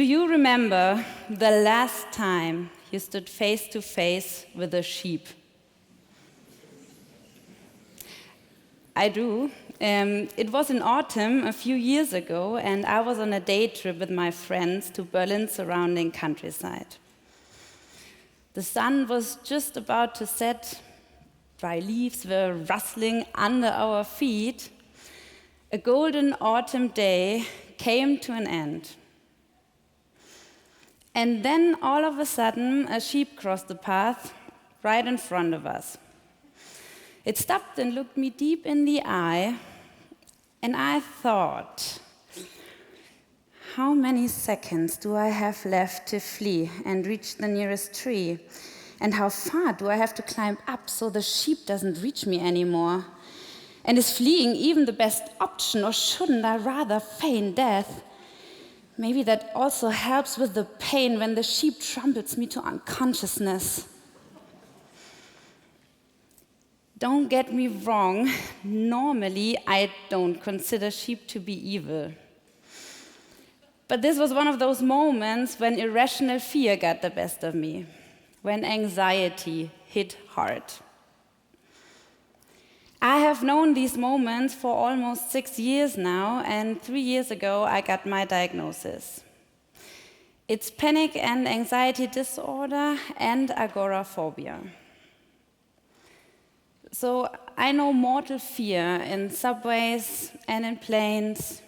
Do you remember the last time you stood face to face with a sheep? I do. It was in autumn a few years ago, and I was on a day trip with my friends to Berlin's surrounding countryside. The sun was just about to set, dry leaves were rustling under our feet. A golden autumn day came to an end. And then all of a sudden, a sheep crossed the path right in front of us. It stopped and looked me deep in the eye, and I thought, how many seconds do I have left to flee and reach the nearest tree? And how far do I have to climb up so the sheep doesn't reach me anymore? And is fleeing even the best option, or shouldn't I rather feign death? Maybe that also helps with the pain when the sheep tramples me to unconsciousness. Don't get me wrong, normally I don't consider sheep to be evil. But this was one of those moments when irrational fear got the best of me, when anxiety hit hard. I have known these moments for almost 6 years now, and 3 years ago I got my diagnosis. It's panic and anxiety disorder and agoraphobia. So I know mortal fear in subways and in planes.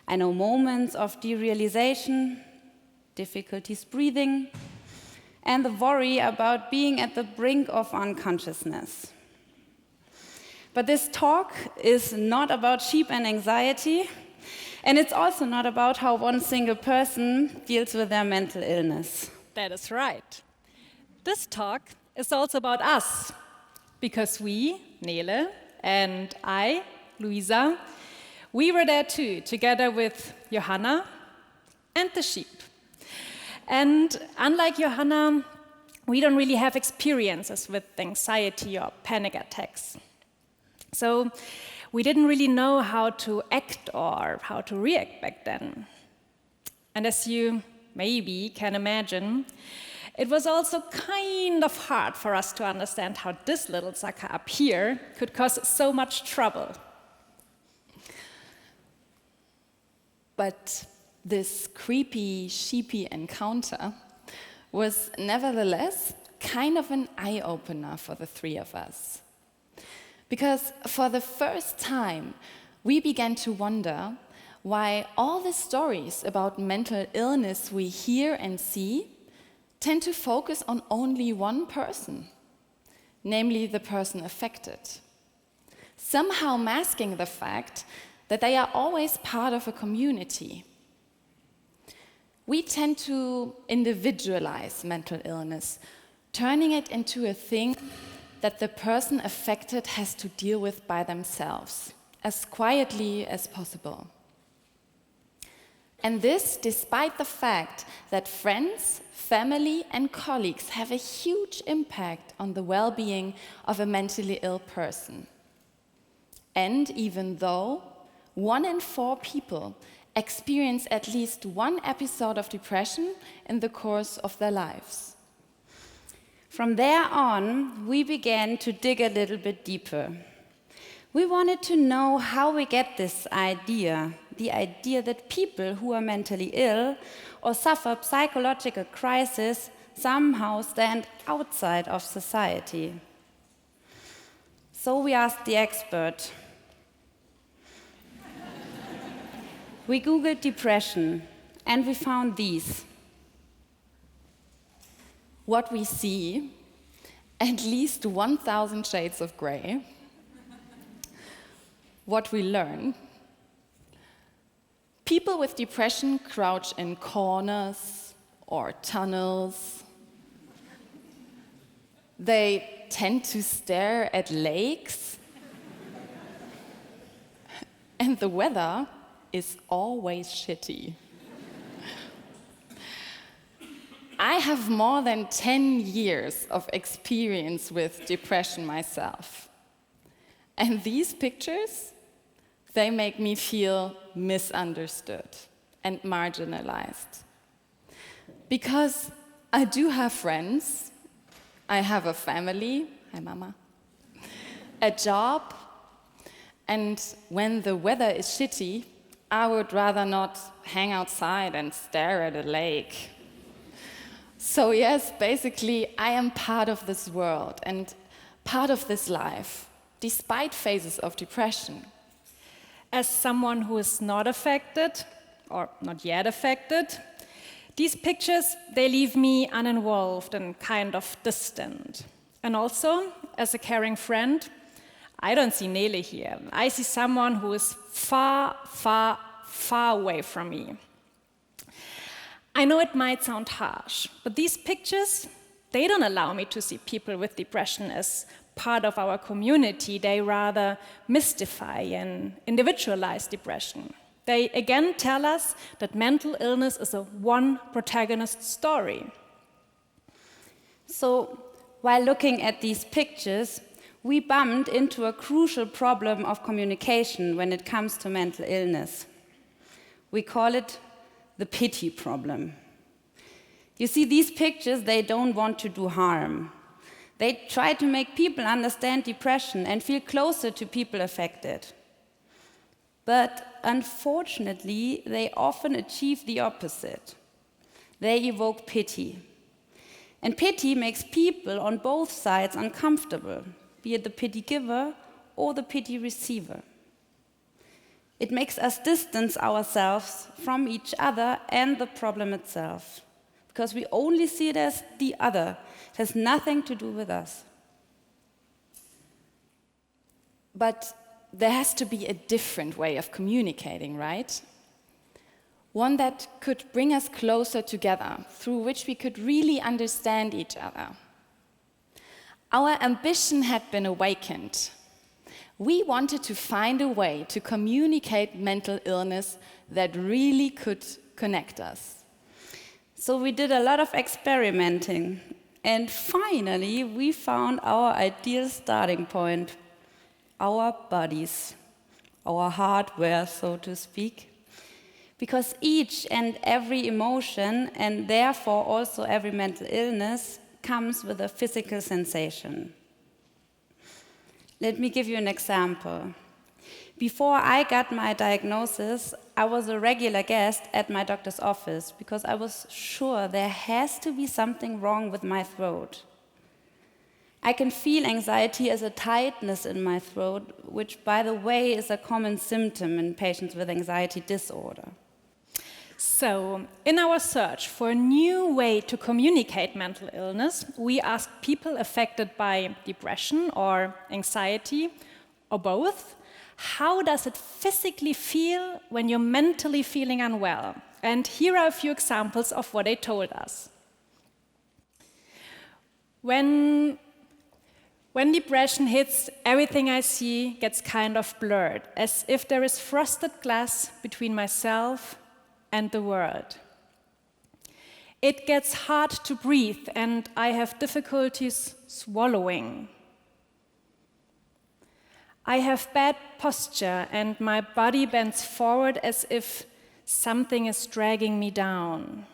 I know moments of derealization, difficulties breathing, and the worry about being at the brink of unconsciousness. But this talk is not about sheep and anxiety, and it's also not about how one single person deals with their mental illness. That is right. This talk is also about us, because we, Nele, and I, Luisa, we were there too, together with Johanna and the sheep. And unlike Johanna, we don't really have experiences with anxiety or panic attacks. So we didn't really know how to act or how to react back then. And as you maybe can imagine, it was also kind of hard for us to understand how this little sucker up here could cause so much trouble. But this creepy, sheepy encounter was nevertheless kind of an eye-opener for the three of us. Because for the first time, we began to wonder why all the stories about mental illness we hear and see tend to focus on only one person, namely the person affected, somehow masking the fact that they are always part of a community. We tend to individualize mental illness, turning it into a thing that the person affected has to deal with by themselves, as quietly as possible. And this despite the fact that friends, family, and colleagues have a huge impact on the well-being of a mentally ill person. And even though 1 in 4 people experience at least one episode of depression in the course of their lives. From there on, we began to dig a little bit deeper. We wanted to know how we get this idea, the idea that people who are mentally ill or suffer psychological crisis somehow stand outside of society. So we asked the expert. We Googled depression, and we found these. What we see, at least 1,000 shades of gray. What we learn, people with depression crouch in corners or tunnels. They tend to stare at lakes. And the weather is always shitty. I have more than 10 years of experience with depression myself. And these pictures, they make me feel misunderstood and marginalized. Because I do have friends, I have a family, hi mama, a job, and when the weather is shitty, I would rather not hang outside and stare at a lake. So yes, basically, I am part of this world and part of this life, despite phases of depression. As someone who is not affected, or not yet affected, these pictures, they leave me uninvolved and kind of distant. And also, as a caring friend, I don't see Nele here. I see someone who is far, far, far away from me. I know it might sound harsh, but these pictures, they don't allow me to see people with depression as part of our community. They rather mystify and individualize depression. They again tell us that mental illness is a one-protagonist story. So, while looking at these pictures, we bumped into a crucial problem of communication when it comes to mental illness. We call it the pity problem. You see, these pictures, they don't want to do harm. They try to make people understand depression and feel closer to people affected. But unfortunately, they often achieve the opposite. They evoke pity. And pity makes people on both sides uncomfortable, be it the pity giver or the pity receiver. It makes us distance ourselves from each other and the problem itself, because we only see it as the other. It has nothing to do with us. But there has to be a different way of communicating, right? One that could bring us closer together, through which we could really understand each other. Our ambition had been awakened. We wanted to find a way to communicate mental illness that really could connect us. So we did a lot of experimenting, and finally we found our ideal starting point. Our bodies, our hardware, so to speak. Because each and every emotion, and therefore also every mental illness, comes with a physical sensation. Let me give you an example. Before I got my diagnosis, I was a regular guest at my doctor's office because I was sure there has to be something wrong with my throat. I can feel anxiety as a tightness in my throat, which, by the way, is a common symptom in patients with anxiety disorder. So, in our search for a new way to communicate mental illness, we asked people affected by depression or anxiety, or both, how does it physically feel when you're mentally feeling unwell? And here are a few examples of what they told us. When depression hits, everything I see gets kind of blurred, as if there is frosted glass between myself and the world. It gets hard to breathe, and I have difficulties swallowing. I have bad posture, and my body bends forward as if something is dragging me down.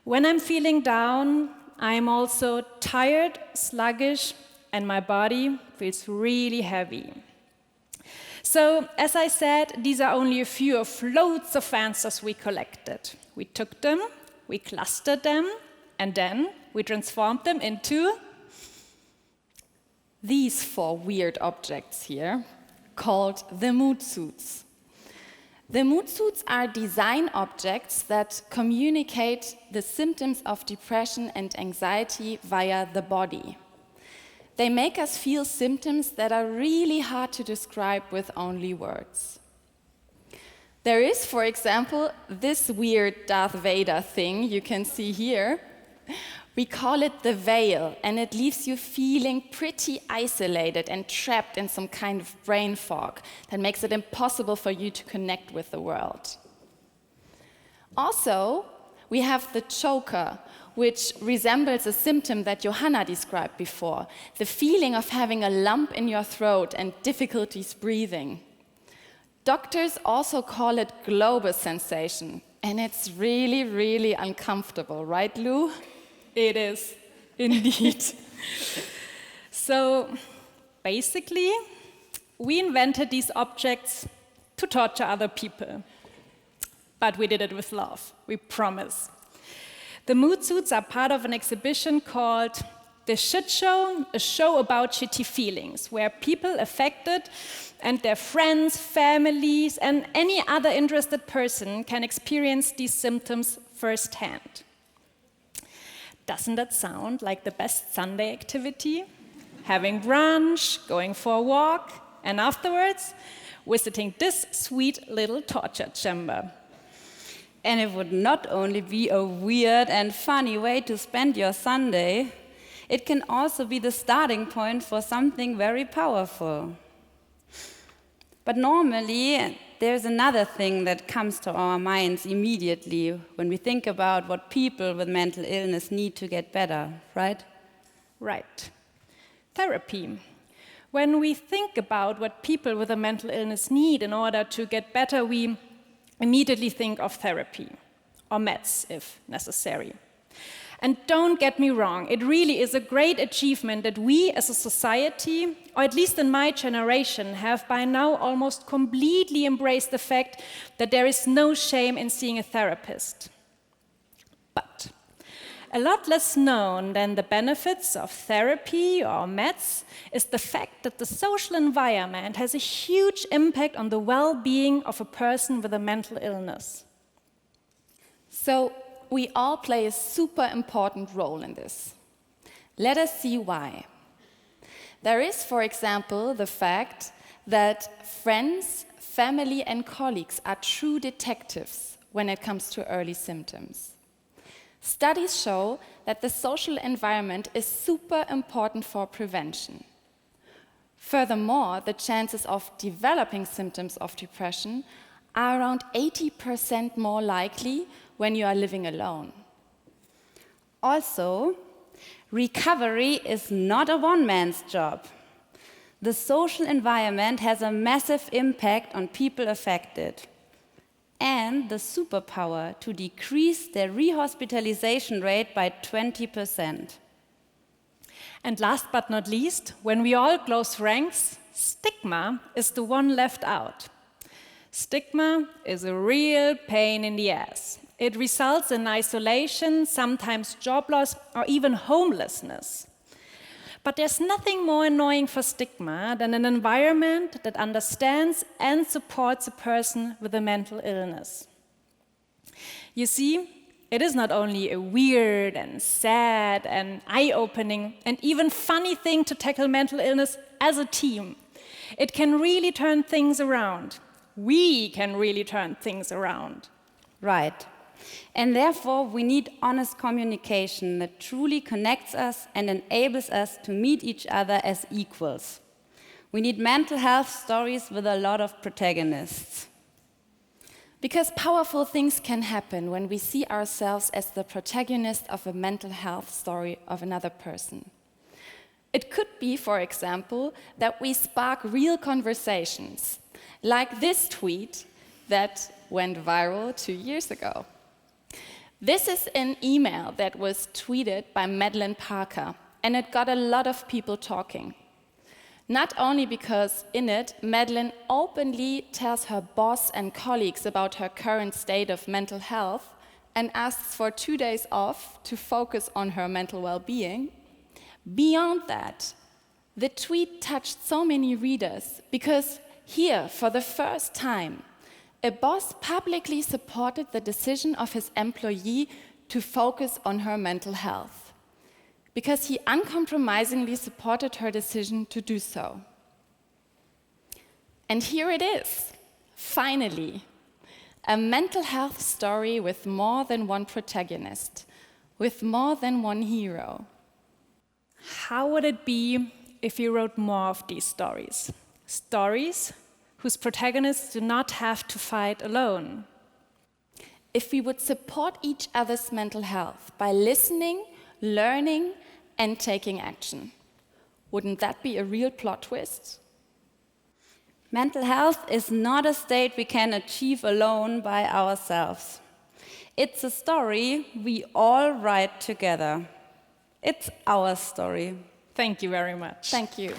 When I'm feeling down, I'm also tired, sluggish, and my body feels really heavy. So, as I said, these are only a few of loads of answers we collected. We took them, we clustered them, and then we transformed them into these 4 weird objects here, called the mood suits. The mood suits are design objects that communicate the symptoms of depression and anxiety via the body. They make us feel symptoms that are really hard to describe with only words. There is, for example, this weird Darth Vader thing you can see here. We call it the veil, and it leaves you feeling pretty isolated and trapped in some kind of brain fog that makes it impossible for you to connect with the world. Also, we have the choker, which resembles a symptom that Johanna described before, the feeling of having a lump in your throat and difficulties breathing. Doctors also call it Globus sensation, And it's really, really uncomfortable, right, Lou? It is, indeed. So, basically, we invented these objects to torture other people. But we did it with love, we promise. The mood suits are part of an exhibition called The Shitshow, a show about shitty feelings, where people affected and their friends, families, and any other interested person can experience these symptoms firsthand. Doesn't that sound like the best Sunday activity? Having brunch, going for a walk, and afterwards, visiting this sweet little torture chamber. And it would not only be a weird and funny way to spend your Sunday, it can also be the starting point for something very powerful. But normally, there's another thing that comes to our minds immediately when we think about what people with mental illness need to get better, right? Right. Therapy. When we think about what people with a mental illness need in order to get better, we immediately think of therapy, or meds if necessary. And don't get me wrong, it really is a great achievement that we as a society, or at least in my generation, have by now almost completely embraced the fact that there is no shame in seeing a therapist. But a lot less known than the benefits of therapy or meds is the fact that the social environment has a huge impact on the well-being of a person with a mental illness. So, we all play a super important role in this. Let us see why. There is, for example, the fact that friends, family, and colleagues are true detectives when it comes to early symptoms. Studies show that the social environment is super important for prevention. Furthermore, the chances of developing symptoms of depression are around 80% more likely when you are living alone. Also, recovery is not a one-man's job. The social environment has a massive impact on people affected, and the superpower to decrease their rehospitalization rate by 20%. And last but not least, when we all close ranks, stigma is the one left out. Stigma is a real pain in the ass. It results in isolation, sometimes job loss, or even homelessness. But there's nothing more annoying for stigma than an environment that understands and supports a person with a mental illness. You see, it is not only a weird and sad and eye-opening and even funny thing to tackle mental illness as a team. It can really turn things around. We can really turn things around. Right. And therefore, we need honest communication that truly connects us and enables us to meet each other as equals. We need mental health stories with a lot of protagonists. Because powerful things can happen when we see ourselves as the protagonist of a mental health story of another person. It could be, for example, that we spark real conversations, like this tweet that went viral 2 years ago. This is an email that was tweeted by Madeline Parker, and it got a lot of people talking. Not only because in it, Madeline openly tells her boss and colleagues about her current state of mental health and asks for 2 days off to focus on her mental well-being. Beyond that, the tweet touched so many readers because here, for the first time, a boss publicly supported the decision of his employee to focus on her mental health, because he uncompromisingly supported her decision to do so. And here it is, finally, a mental health story with more than one protagonist, with more than one hero. How would it be if you wrote more of these stories? Stories whose protagonists do not have to fight alone. If we would support each other's mental health by listening, learning, and taking action. Wouldn't that be a real plot twist? Mental health is not a state we can achieve alone by ourselves. It's a story we all write together. It's our story. Thank you very much. Thank you.